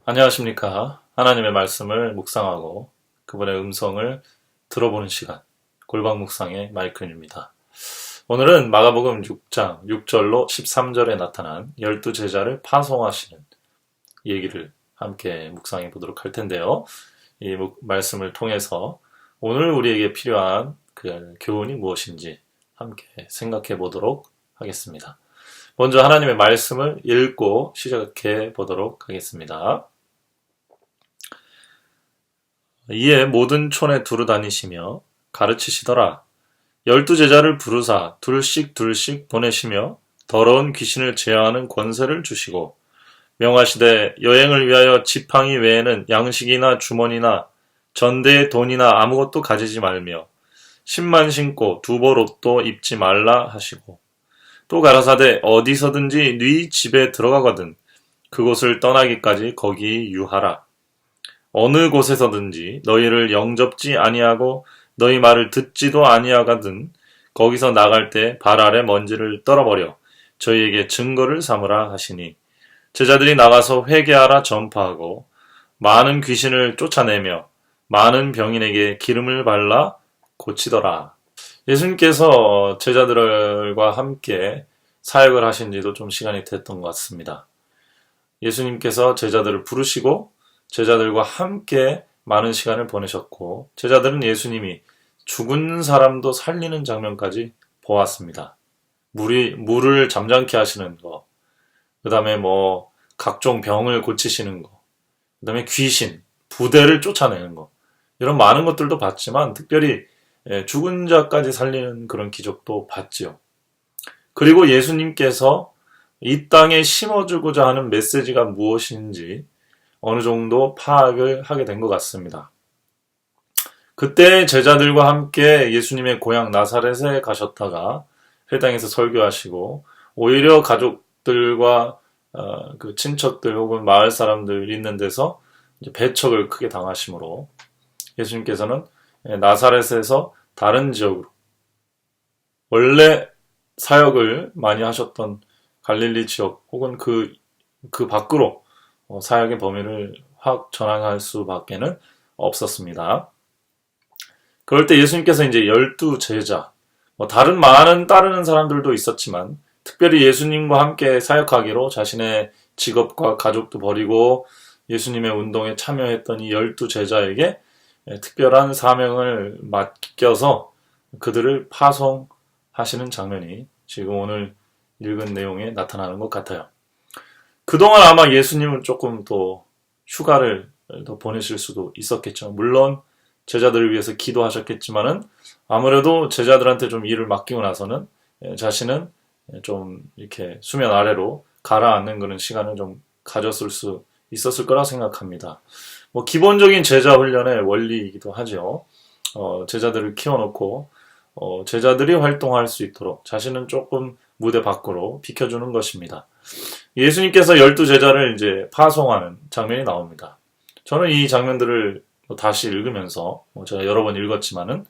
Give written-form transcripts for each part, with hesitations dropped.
안녕하십니까. 하나님의 말씀을 묵상하고 그분의 음성을 들어보는 시간, 골방 묵상의 마이클입니다. 오늘은 마가복음 6장 6절로 13절에 나타난 12제자를 파송하시는 얘기를 함께 묵상해 보도록 할 텐데요. 이 말씀을 통해서 오늘 우리에게 필요한 그 교훈이 무엇인지 함께 생각해 보도록 하겠습니다. 먼저 하나님의 말씀을 읽고 시작해 보도록 하겠습니다. 이에 모든 촌에 두루 다니시며 가르치시더라. 12제자를 부르사 둘씩 보내시며 더러운 귀신을 제어하는 권세를 주시고 명하시되 여행을 위하여 지팡이 외에는 양식이나 주머니나 전대의 돈이나 아무것도 가지지 말며 신만 신고 두벌 옷도 입지 말라 하시고 또 가라사대 어디서든지 네 집에 들어가거든 그곳을 떠나기까지 거기 유하라. 어느 곳에서든지 너희를 영접지 아니하고 너희 말을 듣지도 아니하거든 거기서 나갈 때 발 아래 먼지를 떨어버려 저희에게 증거를 삼으라 하시니 제자들이 나가서 회개하라 전파하고 많은 귀신을 쫓아내며 많은 병인에게 기름을 발라 고치더라. 예수님께서 제자들과 함께 사역을 하신 지도 좀 시간이 됐던 것 같습니다. 예수님께서 제자들을 부르시고 제자들과 함께 많은 시간을 보내셨고 제자들은 예수님이 죽은 사람도 살리는 장면까지 보았습니다. 물을 잠잠케 하시는 거, 그 다음에 각종 병을 고치시는 거, 그 다음에 귀신, 부대를 쫓아내는 거, 이런 많은 것들도 봤지만 특별히 죽은 자까지 살리는 그런 기적도 봤지요. 그리고 예수님께서 이 땅에 심어주고자 하는 메시지가 무엇인지 어느 정도 파악을 하게 된 것 같습니다. 그때 제자들과 함께 예수님의 고향 나사렛에 가셨다가 회당에서 설교하시고 오히려 가족들과 그 친척들 혹은 마을 사람들 있는 데서 이제 배척을 크게 당하심으로 예수님께서는 나사렛에서 다른 지역으로 원래 사역을 많이 하셨던 갈릴리 지역 혹은 그 밖으로 사역의 범위를 확 전환할 수밖에는 없었습니다. 그럴 때 예수님께서 이제 12제자, 다른 많은 따르는 사람들도 있었지만 특별히 예수님과 함께 사역하기로 자신의 직업과 가족도 버리고 예수님의 운동에 참여했던 이 12제자에게 특별한 사명을 맡겨서 그들을 파송하시는 장면이 지금 오늘 읽은 내용에 나타나는 것 같아요. 그동안 아마 예수님은 조금 더 휴가를 더 보내실 수도 있었겠죠. 물론 제자들을 위해서 기도하셨겠지만은 아무래도 제자들한테 좀 일을 맡기고 나서는 자신은 좀 이렇게 수면 아래로 가라앉는 그런 시간을 좀 가졌을 수 있었을 거라 생각합니다. 기본적인 제자 훈련의 원리이기도 하죠. 제자들을 키워놓고 제자들이 활동할 수 있도록 자신은 조금 무대 밖으로 비켜주는 것입니다. 예수님께서 12제자를 이제 파송하는 장면이 나옵니다. 저는 이 장면들을 다시 읽으면서 제가 여러 번 읽었지만은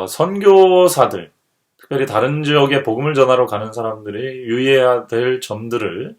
선교사들, 특별히 다른 지역에 복음을 전하러 가는 사람들이 유의해야 될 점들을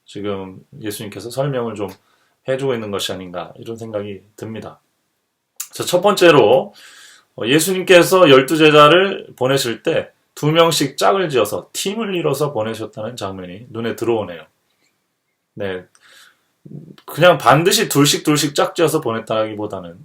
지금 예수님께서 설명을 좀 해주고 있는 것이 아닌가 이런 생각이 듭니다. 첫 번째로 예수님께서 12제자를 보내실 때 2명씩 짝을 지어서 팀을 이뤄서 보내셨다는 장면이 눈에 들어오네요. 네, 그냥 반드시 둘씩 짝지어서 보냈다기보다는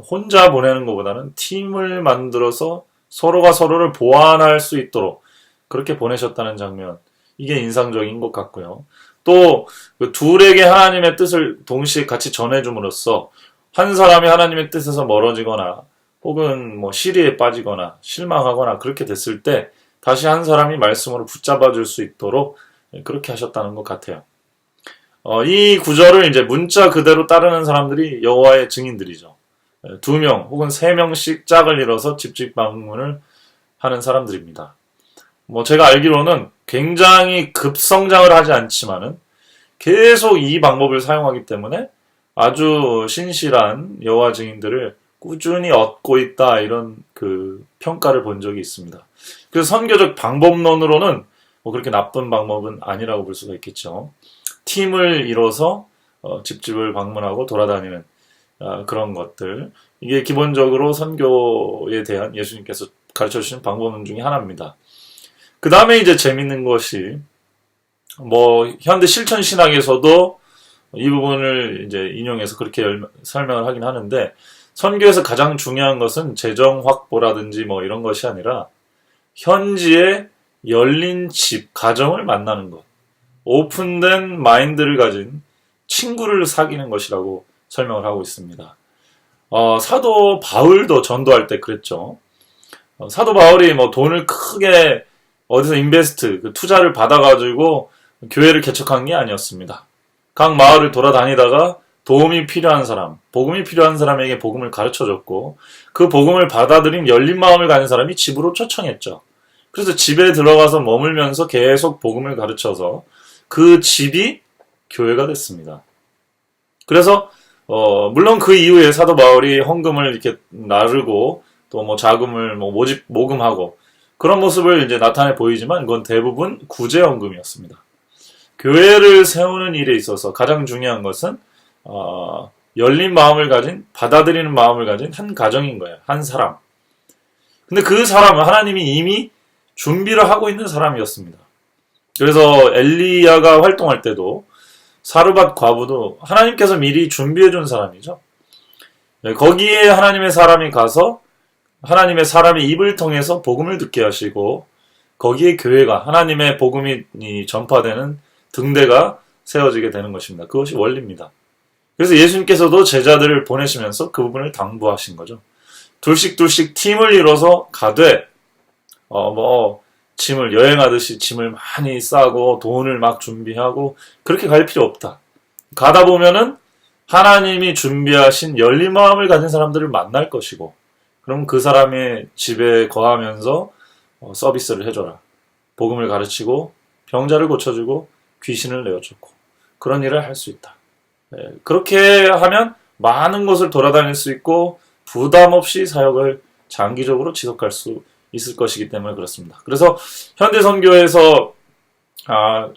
혼자 보내는 것보다는 팀을 만들어서 서로가 서로를 보완할 수 있도록 그렇게 보내셨다는 장면, 이게 인상적인 것 같고요. 또 그 둘에게 하나님의 뜻을 동시에 같이 전해줌으로써 한 사람이 하나님의 뜻에서 멀어지거나 혹은 시리에 빠지거나 실망하거나 그렇게 됐을 때 다시 한 사람이 말씀으로 붙잡아 줄 수 있도록 그렇게 하셨다는 것 같아요. 이 구절을 이제 문자 그대로 따르는 사람들이 여호와의 증인들이죠. 2명 혹은 3명씩 짝을 이뤄서 집집 방문을 하는 사람들입니다. 제가 알기로는 굉장히 급성장을 하지 않지만은 계속 이 방법을 사용하기 때문에 아주 신실한 여호와 증인들을 꾸준히 얻고 있다 이런 그 평가를 본 적이 있습니다. 그래서 선교적 방법론으로는 그렇게 나쁜 방법은 아니라고 볼 수가 있겠죠. 팀을 이뤄서 집집을 방문하고 돌아다니는 그런 것들. 이게 기본적으로 선교에 대한 예수님께서 가르쳐 주신 방법 중에 하나입니다. 그 다음에 이제 재밌는 것이 현대 실천 신학에서도 이 부분을 이제 인용해서 그렇게 설명을 하긴 하는데, 선교에서 가장 중요한 것은 재정 확보라든지 이런 것이 아니라 현지의 열린 집, 가정을 만나는 것, 오픈된 마인드를 가진 친구를 사귀는 것이라고 설명을 하고 있습니다. 사도 바울도 전도할 때 그랬죠. 사도 바울이 돈을 크게 어디서 투자를 받아가지고 교회를 개척한 게 아니었습니다. 각 마을을 돌아다니다가 도움이 필요한 사람, 복음이 필요한 사람에게 복음을 가르쳐줬고, 그 복음을 받아들인 열린 마음을 가진 사람이 집으로 초청했죠. 그래서 집에 들어가서 머물면서 계속 복음을 가르쳐서 그 집이 교회가 됐습니다. 그래서 물론 그 이후에 사도 바울이 헌금을 이렇게 나르고 또 자금을 모금하고 그런 모습을 이제 나타내 보이지만, 그건 대부분 구제헌금이었습니다. 교회를 세우는 일에 있어서 가장 중요한 것은 열린 마음을 가진, 받아들이는 마음을 가진 한 가정인 거예요. 한 사람. 근데 그 사람은 하나님이 이미 준비를 하고 있는 사람이었습니다. 그래서 엘리야가 활동할 때도 사르밧 과부도 하나님께서 미리 준비해 준 사람이죠. 거기에 하나님의 사람이 가서 하나님의 사람의 입을 통해서 복음을 듣게 하시고, 거기에 교회가, 하나님의 복음이 전파되는 등대가 세워지게 되는 것입니다. 그것이 원리입니다. 그래서 예수님께서도 제자들을 보내시면서 그 부분을 당부하신 거죠. 둘씩 팀을 이뤄서 가되 짐을 여행하듯이 짐을 많이 싸고 돈을 막 준비하고 그렇게 갈 필요 없다. 가다 보면은 하나님이 준비하신 열린 마음을 가진 사람들을 만날 것이고, 그럼 그 사람의 집에 거하면서 서비스를 해줘라. 복음을 가르치고 병자를 고쳐주고 귀신을 내어주고 그런 일을 할 수 있다. 그렇게 하면 많은 곳을 돌아다닐 수 있고 부담 없이 사역을 장기적으로 지속할 수 있을 것이기 때문에 그렇습니다. 그래서 현대 선교에서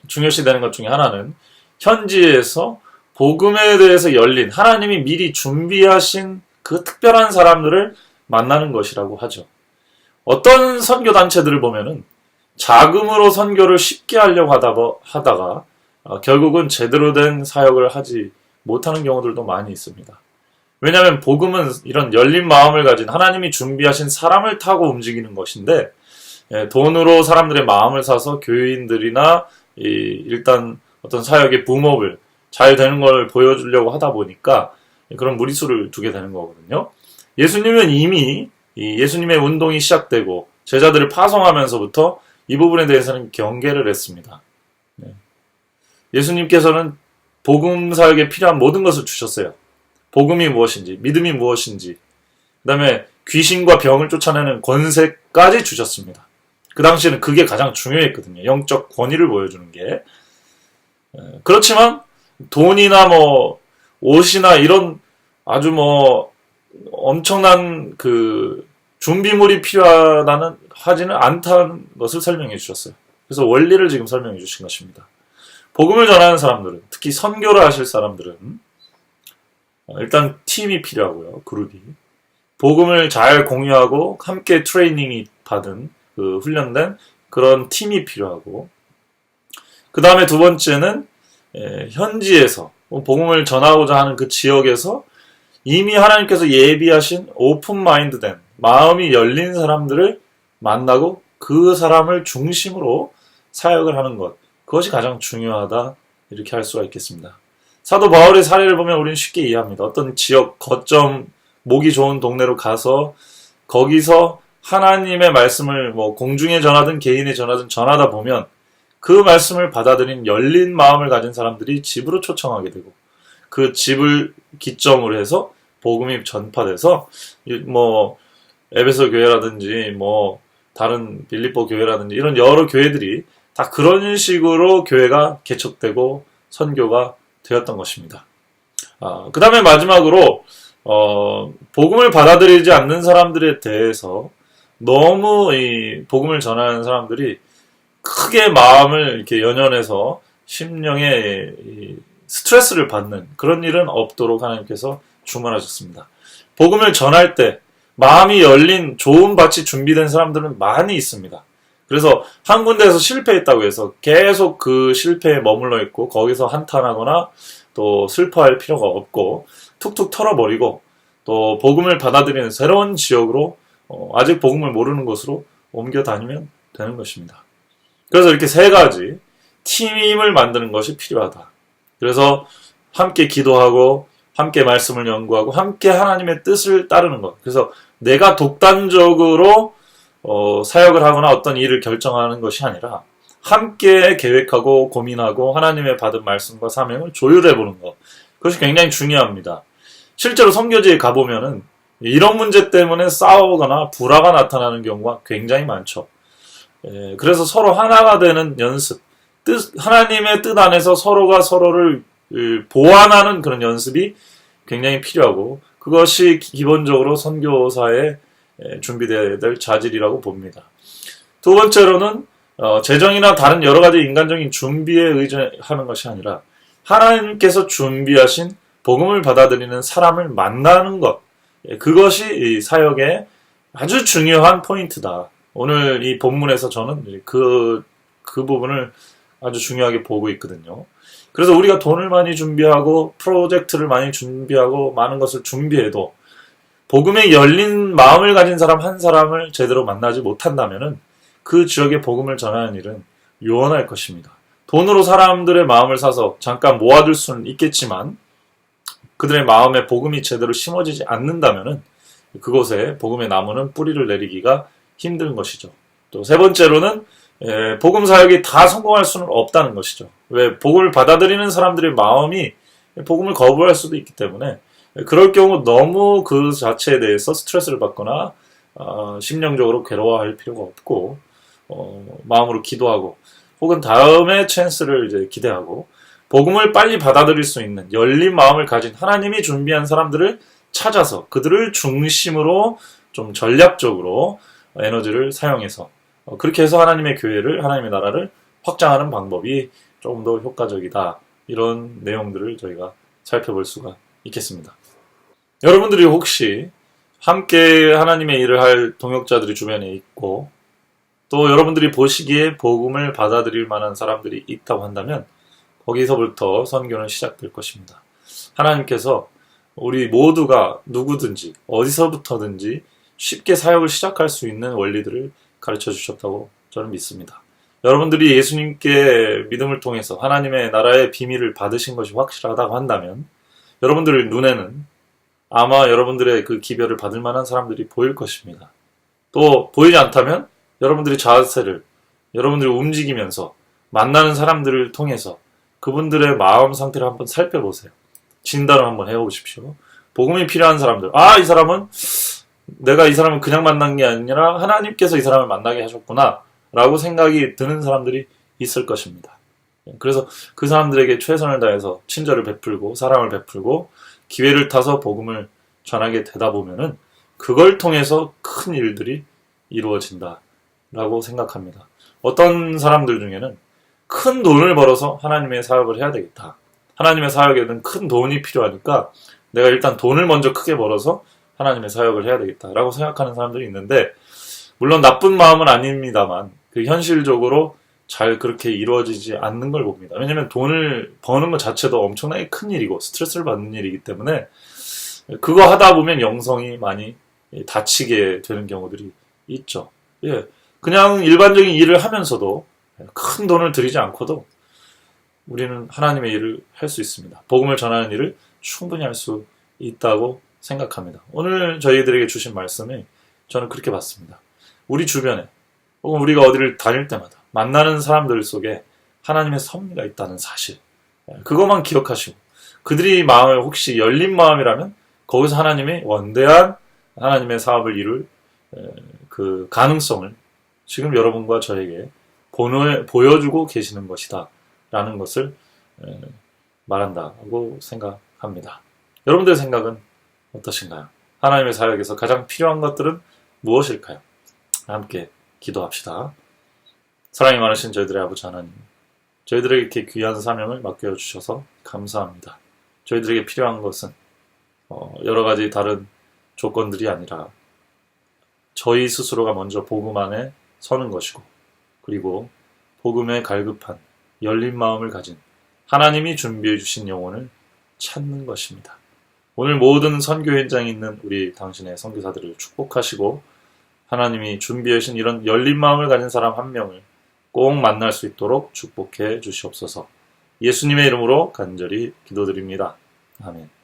중요시 되는 것 중에 하나는 현지에서 복음에 대해서 열린, 하나님이 미리 준비하신 그 특별한 사람들을 만나는 것이라고 하죠. 어떤 선교단체들을 보면은 자금으로 선교를 쉽게 하려고 하다가 결국은 제대로 된 사역을 하지 못하는 경우들도 많이 있습니다. 왜냐하면 복음은 이런 열린 마음을 가진 하나님이 준비하신 사람을 타고 움직이는 것인데, 돈으로 사람들의 마음을 사서 교인들이나 일단 어떤 사역의 붐업을 잘 되는 걸 보여주려고 하다 보니까 그런 무리수를 두게 되는 거거든요. 예수님은 이미 예수님의 운동이 시작되고 제자들을 파송하면서부터 이 부분에 대해서는 경계를 했습니다. 예수님께서는 복음 사역에 필요한 모든 것을 주셨어요. 복음이 무엇인지, 믿음이 무엇인지, 그 다음에 귀신과 병을 쫓아내는 권세까지 주셨습니다. 그 당시에는 그게 가장 중요했거든요. 영적 권위를 보여주는 게. 그렇지만 돈이나 옷이나 이런 아주 엄청난 준비물이 하지는 않다는 것을 설명해 주셨어요. 그래서 원리를 지금 설명해 주신 것입니다. 복음을 전하는 사람들은, 특히 선교를 하실 사람들은 일단 팀이 필요하고요. 그룹이. 복음을 잘 공유하고 함께 트레이닝이 받은 훈련된 그런 팀이 필요하고, 그 다음에 두 번째는 현지에서 복음을 전하고자 하는 그 지역에서 이미 하나님께서 예비하신 오픈 마인드된, 마음이 열린 사람들을 만나고 그 사람을 중심으로 사역을 하는 것, 그것이 가장 중요하다, 이렇게 할 수가 있겠습니다. 사도 바울의 사례를 보면 우리는 쉽게 이해합니다. 어떤 지역 거점, 목이 좋은 동네로 가서 거기서 하나님의 말씀을 공중에 전하든 개인에 전하든 전하다 보면 그 말씀을 받아들인 열린 마음을 가진 사람들이 집으로 초청하게 되고, 그 집을 기점으로 해서 복음이 전파돼서 에베소 교회라든지 다른 빌립보 교회라든지 이런 여러 교회들이 다 그런 식으로 교회가 개척되고 선교가 되었던 것입니다. 그 다음에 마지막으로 복음을 받아들이지 않는 사람들에 대해서 너무 이 복음을 전하는 사람들이 크게 마음을 이렇게 연연해서 심령에 스트레스를 받는 그런 일은 없도록 하나님께서 주문하셨습니다. 복음을 전할 때 마음이 열린 좋은 밭이 준비된 사람들은 많이 있습니다. 그래서 한 군데에서 실패했다고 해서 계속 그 실패에 머물러 있고 거기서 한탄하거나 또 슬퍼할 필요가 없고 툭툭 털어버리고 또 복음을 받아들이는 새로운 지역으로 아직 복음을 모르는 곳으로 옮겨 다니면 되는 것입니다. 그래서 이렇게 세 가지 팀을 만드는 것이 필요하다. 그래서 함께 기도하고 함께 말씀을 연구하고 함께 하나님의 뜻을 따르는 것. 그래서 내가 독단적으로 사역을 하거나 어떤 일을 결정하는 것이 아니라 함께 계획하고 고민하고 하나님의 받은 말씀과 사명을 조율해보는 것. 그것이 굉장히 중요합니다. 실제로 선교지에 가보면은 이런 문제 때문에 싸우거나 불화가 나타나는 경우가 굉장히 많죠. 그래서 서로 하나가 되는 연습, 하나님의 뜻 안에서 서로가 서로를 보완하는 그런 연습이 굉장히 필요하고 그것이 기본적으로 선교사에 준비되어야 될 자질이라고 봅니다. 두 번째로는 재정이나 다른 여러 가지 인간적인 준비에 의존하는 것이 아니라 하나님께서 준비하신 복음을 받아들이는 사람을 만나는 것, 그것이 이 사역의 아주 중요한 포인트다. 오늘 이 본문에서 저는 그 부분을 아주 중요하게 보고 있거든요. 그래서 우리가 돈을 많이 준비하고 프로젝트를 많이 준비하고 많은 것을 준비해도 복음에 열린 마음을 가진 사람 한 사람을 제대로 만나지 못한다면은 그 지역에 복음을 전하는 일은 요원할 것입니다. 돈으로 사람들의 마음을 사서 잠깐 모아둘 수는 있겠지만 그들의 마음에 복음이 제대로 심어지지 않는다면은 그곳에 복음의 나무는 뿌리를 내리기가 힘든 것이죠. 또 세 번째로는 복음 사역이 다 성공할 수는 없다는 것이죠. 왜? 복음을 받아들이는 사람들의 마음이 복음을 거부할 수도 있기 때문에 그럴 경우 너무 그 자체에 대해서 스트레스를 받거나 심령적으로 괴로워할 필요가 없고 마음으로 기도하고 혹은 다음의 찬스를 이제 기대하고 복음을 빨리 받아들일 수 있는 열린 마음을 가진 하나님이 준비한 사람들을 찾아서 그들을 중심으로 좀 전략적으로 에너지를 사용해서 그렇게 해서 하나님의 교회를, 하나님의 나라를 확장하는 방법이 조금 더 효과적이다. 이런 내용들을 저희가 살펴볼 수가 있겠습니다. 여러분들이 혹시 함께 하나님의 일을 할 동역자들이 주변에 있고 또 여러분들이 보시기에 복음을 받아들일 만한 사람들이 있다고 한다면 거기서부터 선교는 시작될 것입니다. 하나님께서 우리 모두가 누구든지 어디서부터든지 쉽게 사역을 시작할 수 있는 원리들을 가르쳐 주셨다고 저는 믿습니다. 여러분들이 예수님께 믿음을 통해서 하나님의 나라의 비밀을 받으신 것이 확실하다고 한다면 여러분들 눈에는 아마 여러분들의 그 기별을 받을 만한 사람들이 보일 것입니다. 또 보이지 않다면 여러분들이 자세를 여러분들이 움직이면서 만나는 사람들을 통해서 그분들의 마음 상태를 한번 살펴보세요. 진단을 한번 해보십시오. 복음이 필요한 사람들, 이 사람은 내가 이 사람을 그냥 만난 게 아니라 하나님께서 이 사람을 만나게 하셨구나 라고 생각이 드는 사람들이 있을 것입니다. 그래서 그 사람들에게 최선을 다해서 친절을 베풀고 사랑을 베풀고 기회를 타서 복음을 전하게 되다 보면은 그걸 통해서 큰 일들이 이루어진다라고 생각합니다. 어떤 사람들 중에는 큰 돈을 벌어서 하나님의 사역을 해야 되겠다. 하나님의 사역에는 큰 돈이 필요하니까 내가 일단 돈을 먼저 크게 벌어서 하나님의 사역을 해야 되겠다라고 생각하는 사람들이 있는데 물론 나쁜 마음은 아닙니다만 그 현실적으로 잘 그렇게 이루어지지 않는 걸 봅니다. 왜냐하면 돈을 버는 것 자체도 엄청나게 큰 일이고 스트레스를 받는 일이기 때문에 그거 하다 보면 영성이 많이 다치게 되는 경우들이 있죠. 그냥 일반적인 일을 하면서도 큰 돈을 들이지 않고도 우리는 하나님의 일을 할 수 있습니다. 복음을 전하는 일을 충분히 할 수 있다고 생각합니다. 오늘 저희들에게 주신 말씀이 저는 그렇게 봤습니다. 우리 주변에 혹은 우리가 어디를 다닐 때마다 만나는 사람들 속에 하나님의 섭리가 있다는 사실 그것만 기억하시고 그들이 마음을 혹시 열린 마음이라면 거기서 하나님의 원대한 하나님의 사업을 이룰 그 가능성을 지금 여러분과 저에게 보여주고 계시는 것이다 라는 것을 말한다고 생각합니다. 여러분들의 생각은 어떠신가요? 하나님의 사역에서 가장 필요한 것들은 무엇일까요? 함께 기도합시다. 사랑이 많으신 저희들의 아버지 하나님, 저희들에게 이렇게 귀한 사명을 맡겨주셔서 감사합니다. 저희들에게 필요한 것은 여러 가지 다른 조건들이 아니라 저희 스스로가 먼저 복음 안에 서는 것이고, 그리고 복음에 갈급한 열린 마음을 가진 하나님이 준비해 주신 영혼을 찾는 것입니다. 오늘 모든 선교 현장에 있는 우리 당신의 선교사들을 축복하시고, 하나님이 준비해 주신 이런 열린 마음을 가진 사람 한 명을 꼭 만날 수 있도록 축복해 주시옵소서. 예수님의 이름으로 간절히 기도드립니다. 아멘.